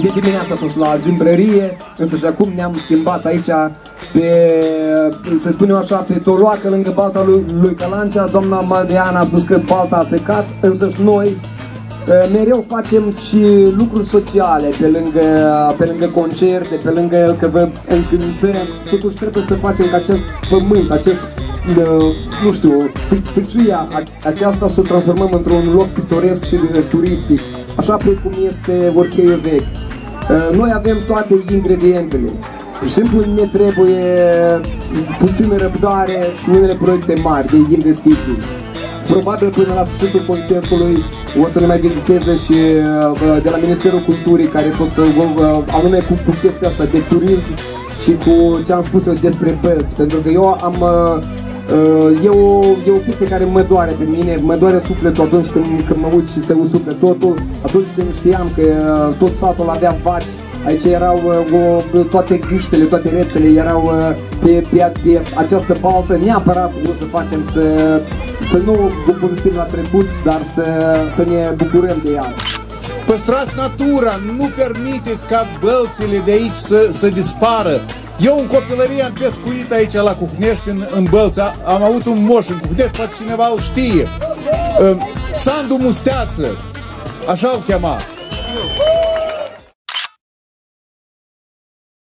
De dimineața a fost la zimbrărie, însă și acum ne-am schimbat aici pe, să spunem așa, pe toroacă lângă balta lui Calancea. Doamna Mariana a spus că balta a secat, însă și noi mereu facem și lucruri sociale pe lângă concerte, pe lângă că vă încântăm. Totuși trebuie să facem ca acest pământ, acest, nu știu, fâșia aceasta să o transformăm într-un loc pitoresc și turistic, așa precum este Orcheiul Vechi. Noi avem toate ingredientele. Pur și simplu ne trebuie puțină răbdare și unele proiecte mari de investiții. Probabil până la sfârșitul concertului o să ne mai viziteze și de la Ministerul Culturii, care tot anume cu chestia asta de turism și cu ce am spus eu despre Bălți. Pentru că eu am e o chestie care mă doare pe mine, mă doare sufletul atunci când mă uit și se usucă totul. Atunci când știam că tot satul avea vaci, aici erau toate gâștele, toate rețele erau pe această baltă. Neapărat o să facem să nu povestim la trecut, dar să ne bucurăm de ea. Păstrați natura, nu permiteți ca bălțile de aici să dispară. Eu în copilărie am pescuit aici la Cuhnești, în Bălți, am avut un moș în Cuhnești, poate cineva îl știe. Sandu Musteață, așa îl chema.